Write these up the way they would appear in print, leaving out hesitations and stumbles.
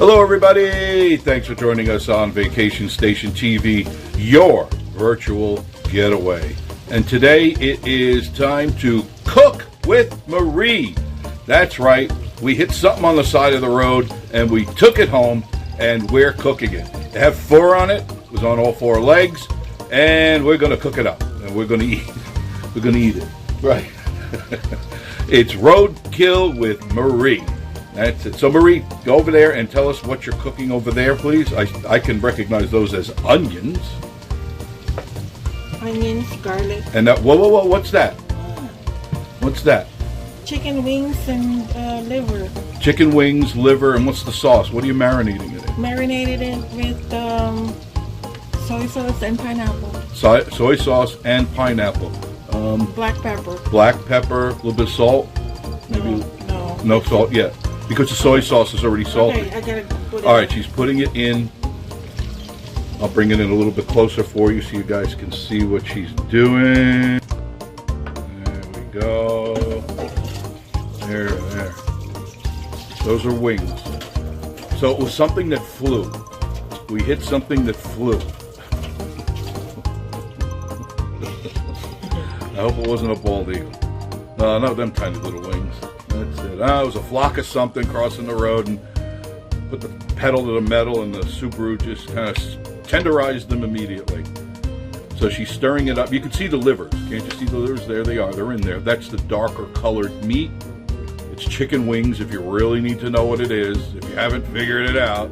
Hello everybody, thanks for joining us on Vacation Station TV, your virtual getaway. And today it is time to cook with Marie. That's right, we hit something on the side of the road and we took it home and we're cooking it. It had fur on it, it was on all four legs, and we're gonna cook it up and we're gonna eat it, right? It's roadkill with Marie. That's it. So Marie, go over there and tell us what you're cooking over there, please. I can recognize those as onions. Onions, garlic. And that, whoa, what's that? What's that? Chicken wings and liver. Chicken wings, liver, and what's the sauce? What are you marinating it in? Marinated it with soy sauce and pineapple. Soy sauce and pineapple. Black pepper. Black pepper, a little bit of salt. Maybe no salt yet. Because the soy sauce is already salty. Okay, I gotta put it. All right, she's putting it in. I'll bring it in a little bit closer for you so you guys can see what she's doing. There we go. There. Those are wings. So it was something that flew. We hit something that flew. I hope it wasn't a bald eagle. No, them tiny little wings. That's it. It was a flock of something crossing the road and put the pedal to the metal, and the Subaru just kind of tenderized them immediately. So she's stirring it up. You can see the livers. Can't you see the livers? There they are. They're in there. That's the darker colored meat. It's chicken wings if you really need to know what it is. If you haven't figured it out,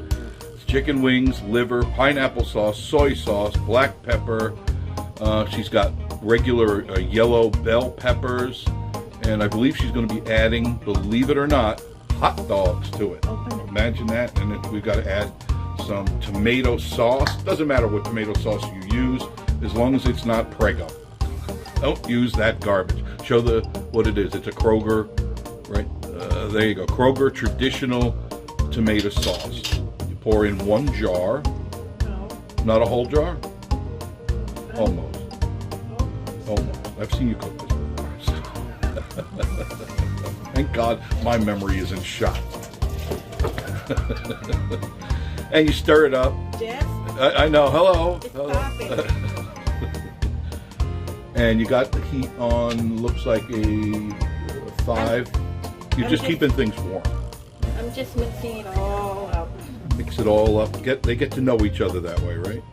it's chicken wings, liver, pineapple sauce, soy sauce, black pepper. She's got regular yellow bell peppers. And I believe she's going to be adding, believe it or not, hot dogs to it. Imagine that. And then we've got to add some tomato sauce. Doesn't matter what tomato sauce you use, as long as it's not Prego. Don't use that garbage. Show what it is. It's a Kroger, right? There you go. Kroger traditional tomato sauce. You pour in one jar. No. Not a whole jar? Almost. Almost. I've seen you cook this. Thank God my memory isn't shot. And you stir it up. Jeff? I know. Hello. It's Hello. popping. And you got the heat on. Looks like a 5. You're just keeping things warm. I'm just mixing it all up. Mix it all up. They get to know each other that way, right?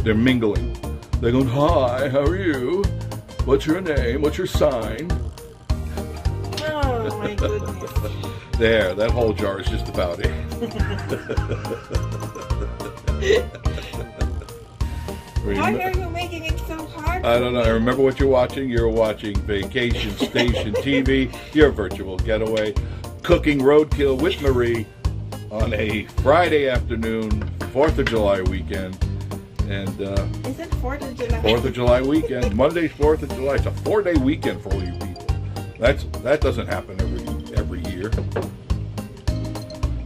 They're mingling. They're going, "Hi, how are you? What's your name? What's your sign?" Oh my goodness. There, that whole jar is just about it. Why are you making it so hard? I don't know. I remember what you're watching. You're watching Vacation Station TV, your virtual getaway, cooking roadkill with Marie on a Friday afternoon, 4th of July weekend. And Is it 4th of July? 4th of July weekend. Monday's 4th of July. It's a 4-day weekend for all you people. That doesn't happen every year.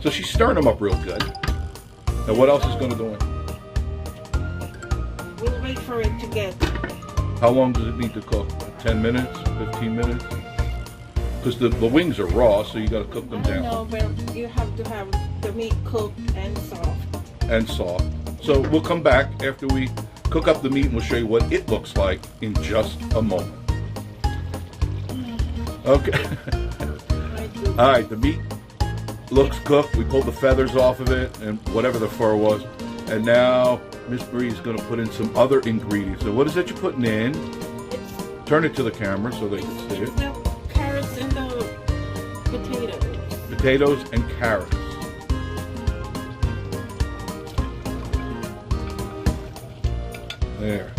So she's stirring them up real good. And what else is going to go in? We'll wait for it to get. How long does it need to cook? 10 minutes? 15 minutes? Because the wings are raw, so you got to cook them down. No, but you have to have the meat cooked and soft. And soft. So we'll come back after we cook up the meat and we'll show you what it looks like in just a moment. Okay. All right, the meat looks cooked. We pulled the feathers off of it and whatever the fur was. And now Miss Marie is going to put in some other ingredients. So what is that you're putting in? Turn it to the camera so they can see it. The carrots and the potatoes. Potatoes and carrots. There.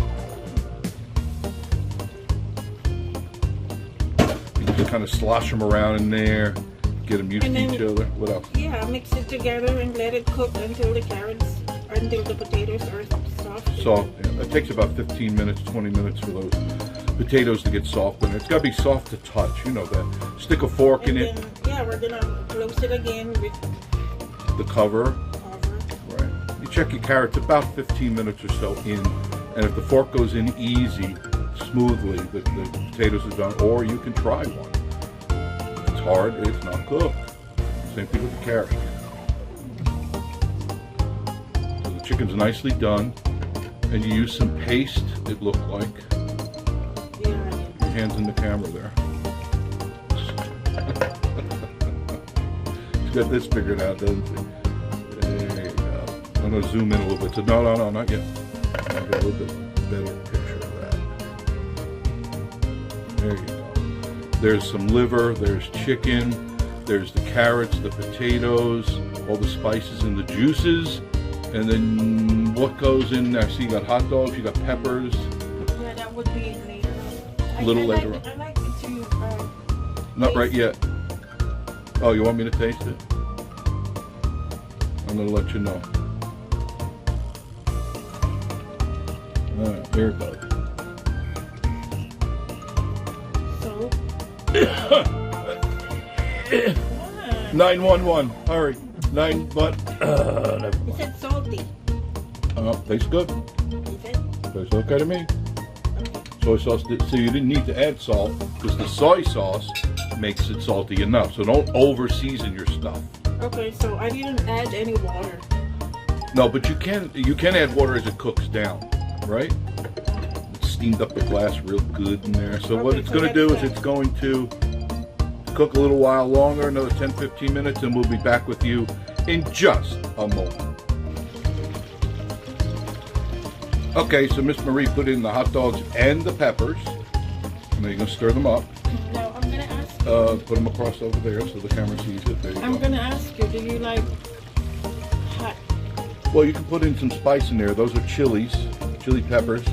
You just kind of slosh them around in there, get them used to each other. What else? Yeah, mix it together and let it cook until the potatoes are soft. Soft. Yeah. It takes about 15 minutes, 20 minutes for those potatoes to get soft in it. It's got to be soft to touch. You know that. Stick a fork in it. Yeah, we're going to close it again with the cover. Right. You check your carrots about 15 minutes or so in. And if the fork goes in easy, smoothly, the potatoes are done. Or you can try one. It's hard, it's not cooked. Same thing with the carrots. chicken's nicely done, and you use some paste, it looked like. Yeah. Your hands in the camera there. She's got this figured out, doesn't she? There you go. I'm going to zoom in a little bit. So, no, not yet. I'll get a little bit better picture of that. There you go. There's some liver, there's chicken, there's the carrots, the potatoes, all the spices and the juices. And then what goes in there? So you got hot dogs, you got peppers. Yeah, that would be later on. A little later on. I like it to Not right yet. Oh, you want me to taste it? I'm going to let you know. All right, here it goes. So? 911. Hurry. 9 but never Is mind. it salty? Tastes good. Is it? Tastes okay to me. Soy sauce. So you didn't need to add salt because the soy sauce makes it salty enough. So don't over season your stuff. Okay, so I didn't add any water. No, but you can add water as it cooks down, right? It's steamed up the glass real good in there. So what Okay, it's so going to do is that's it's going to cook a little while longer, another 10-15 minutes, and we'll be back with you in just a moment. Okay, so Miss Marie put in the hot dogs and the peppers. Now you're going to stir them up. No, I'm gonna ask you. Put them across over there so the camera sees it. There you I'm go. gonna ask you, do you like hot? Well, you can put in some spice in there. Those are chili peppers.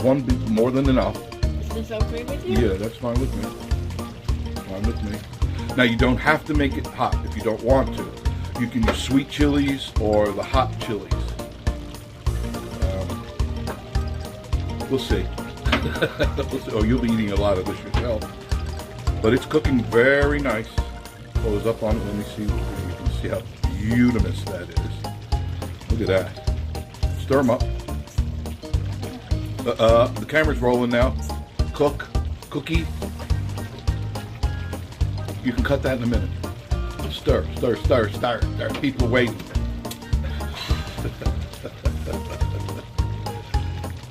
One be more than enough. Is this okay with you? Yeah, that's fine with me. Fine with me. Now you don't have to make it hot if you don't want to. You can use sweet chilies or the hot chilies. We'll see. We'll see. Oh, you'll be eating a lot of this yourself. But it's cooking very nice. Close up on it. Let me see. You can see how beautiful that is. Look at that. Stir them up. The camera's rolling now. Cookie. You can cut that in a minute. Stir. People are waiting.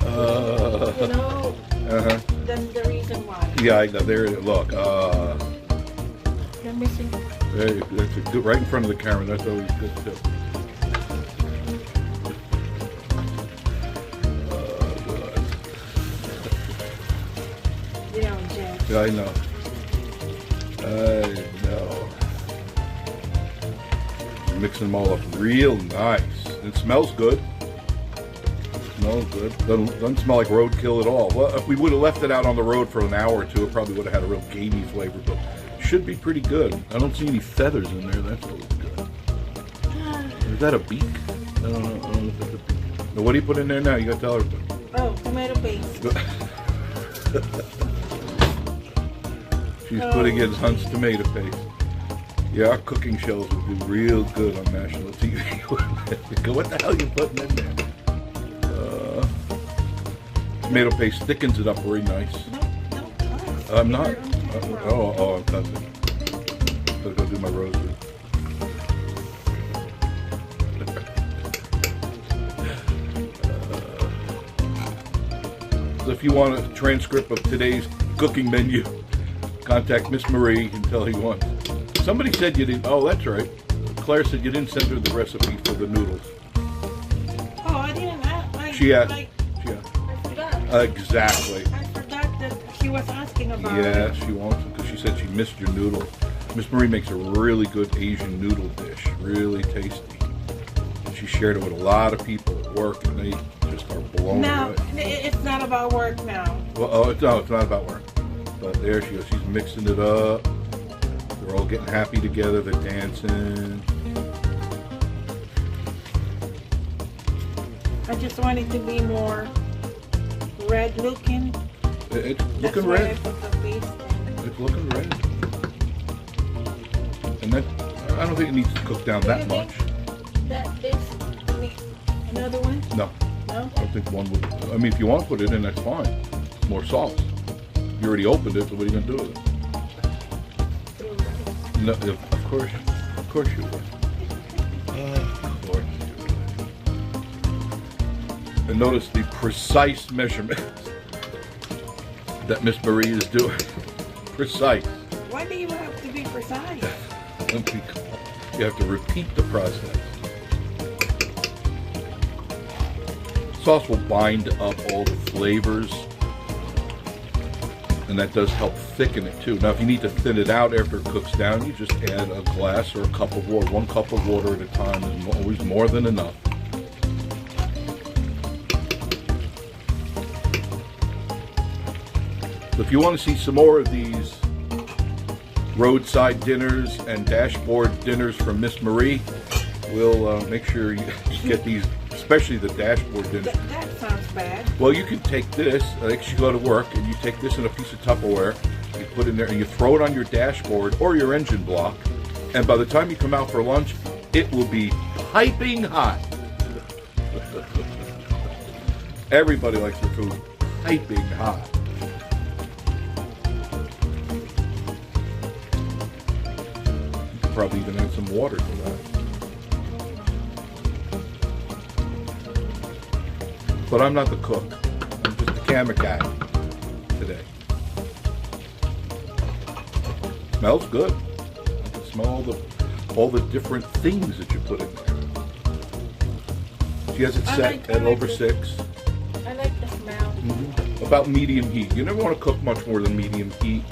You know, that's the reason why. Yeah, I know. There. Look. Let me see. Hey, that's a good, right in front of the camera. That's always good too. You know, Jeff. Yeah, I know. Mixing them all up real nice. It smells good. Smells good. Doesn't smell like roadkill at all. Well, if we would have left it out on the road for an hour or two, it probably would have had a real gamey flavor, but should be pretty good. I don't see any feathers in there. That's always good. Is that a beak? I don't know if that's a beak. Now, what do you put in there now? You got to tell everybody. Oh, tomato paste. She's putting in Hunt's tomato paste. Yeah, our cooking shows would do real good on national TV. What the hell are you putting in there? Tomato paste thickens it up very nice. No, I'm not. I'm touching. Gotta go do my rosary. So if you want a transcript of today's cooking menu, contact Miss Marie and tell her you want. Somebody said you didn't. Oh, that's right. Claire said you didn't send her the recipe for the noodles. Oh, I didn't ask. She asked. I forgot. Exactly. I forgot that she was asking about Yeah, it. she wants it because she said she missed your noodles. Miss Marie makes a really good Asian noodle dish. Really tasty. She shared it with a lot of people at work, and they just are blown Now, away. it's not about work now. Well, it's not about work. But there she goes. She's mixing it up. They're all getting happy together. They're dancing. I just want it to be more red looking. It's That's looking why I red. put the paste in. It's looking red. And that, I don't think it needs to cook down that much. Another one? No, No? I don't think one would. I mean, if you want to put it in, that's fine. More sauce. You already opened it, so what are you going to do with it? No, of course you would. Of course you would. And notice the precise measurements that Miss Marie is doing. Precise. Why do you have to be precise? You have to repeat the process. Sauce will bind up all the flavors, and that does help thicken it too. Now, if you need to thin it out after it cooks down, you just add a glass or a cup of water. 1 cup of water at a time is always more than enough. So if you want to see some more of these roadside dinners and dashboard dinners from Miss Marie, we'll make sure you get these, especially the dashboard dinner. That sounds bad. Well, you can take this, like you go to work, and you take this in a piece of Tupperware, you put it in there, and you throw it on your dashboard or your engine block, and by the time you come out for lunch, it will be piping hot. Everybody likes their food piping hot. You could probably even add some water to that. But I'm not the cook. I'm just the camera guy today. Smells good. I can smell all the different things that you put in there. She has it set at over 6. I like the smell. About medium heat. You never want to cook much more than medium heat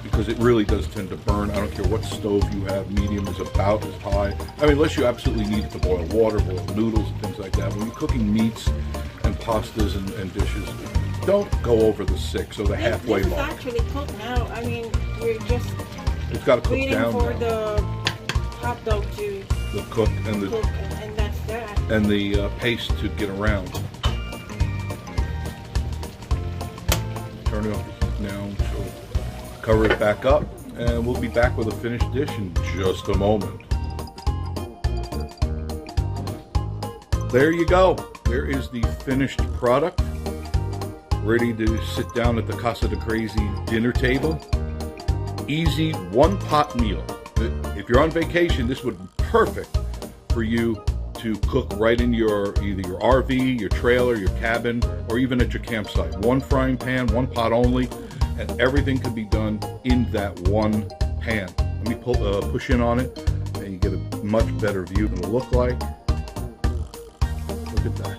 because it really does tend to burn. I don't care what stove you have. Medium is about as high. I mean, unless you absolutely need it to boil water, boil noodles, and things like that. When you're cooking meats and pastas and dishes, don't go over the 6 or the halfway mark. This is actually cooked now. I mean, we're just It's got to cook waiting down for now. the hot dog to The cook and the cook, and that's that. and the paste to get around. Turn it off the heat now. So cover it back up, and we'll be back with a finished dish in just a moment. There you go. There is the finished product, ready to sit down at the Casa de Crazy dinner table. Easy one-pot meal. If you're on vacation, this would be perfect for you to cook right in either your RV, your trailer, your cabin, or even at your campsite. 1 frying pan, 1 pot only, and everything can be done in that 1 pan. Let me push in on it, and you get a much better view than it'll look like. Look at that.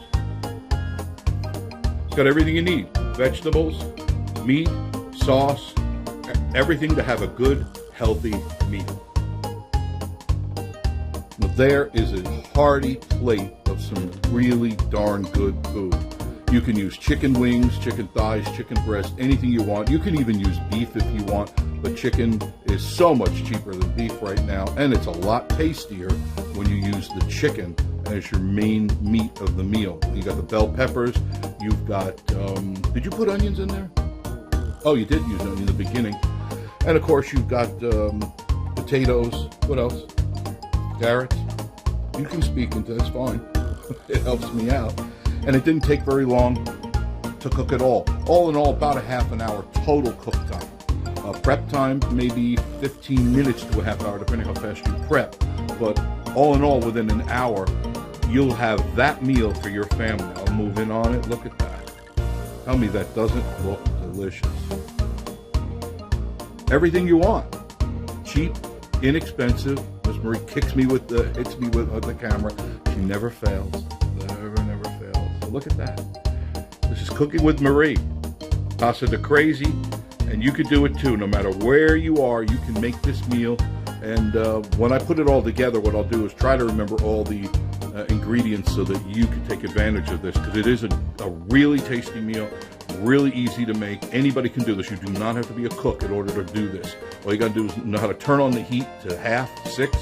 It's got everything you need. Vegetables, meat, sauce, everything to have a good, healthy meal. Now there is a hearty plate of some really darn good food. You can use chicken wings, chicken thighs, chicken breast, anything you want. You can even use beef if you want, but chicken is so much cheaper than beef right now, and it's a lot tastier when you use the chicken as your main meat of the meal. You got the bell peppers, you've got, did you put onions in there? Oh, you did use onions in the beginning. And of course you've got potatoes, what else? Carrots. You can speak into that's fine. It helps me out. And it didn't take very long to cook it all. All in all, about a half an hour total cook time. Prep time, maybe 15 minutes to a half hour, depending how fast you prep. But all in all, within an hour, you'll have that meal for your family. I'll move in on it. Look at that. Tell me that doesn't look delicious. Everything you want. Cheap, inexpensive. Miss Marie hits me with the camera. She never fails. Never fails. So look at that. This is Cooking with Marie. Casa de Crazy. And you could do it too. No matter where you are, you can make this meal. And when I put it all together, what I'll do is try to remember all the ingredients so that you can take advantage of this, because it is a really tasty meal, really easy to make. Anybody can do this. You do not have to be a cook in order to do this. All you got to do is know how to turn on the heat to 5, 6,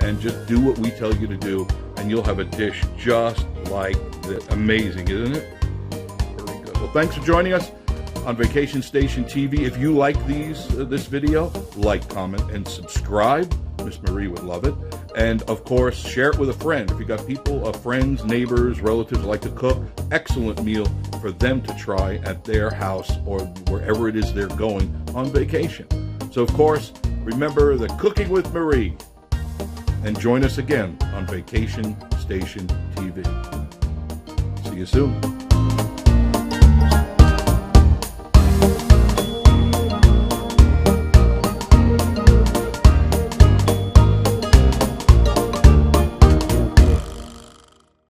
and just do what we tell you to do, and you'll have a dish just like this. Amazing, isn't it? Very good. Well, thanks for joining us on Vacation Station TV. If you like this video, like, comment, and subscribe. Miss Marie would love it. And of course, share it with a friend. If you got people, friends, neighbors, relatives who like to cook, excellent meal for them to try at their house or wherever it is they're going on vacation. So of course, remember the Cooking with Marie, and join us again on Vacation Station TV. See you soon.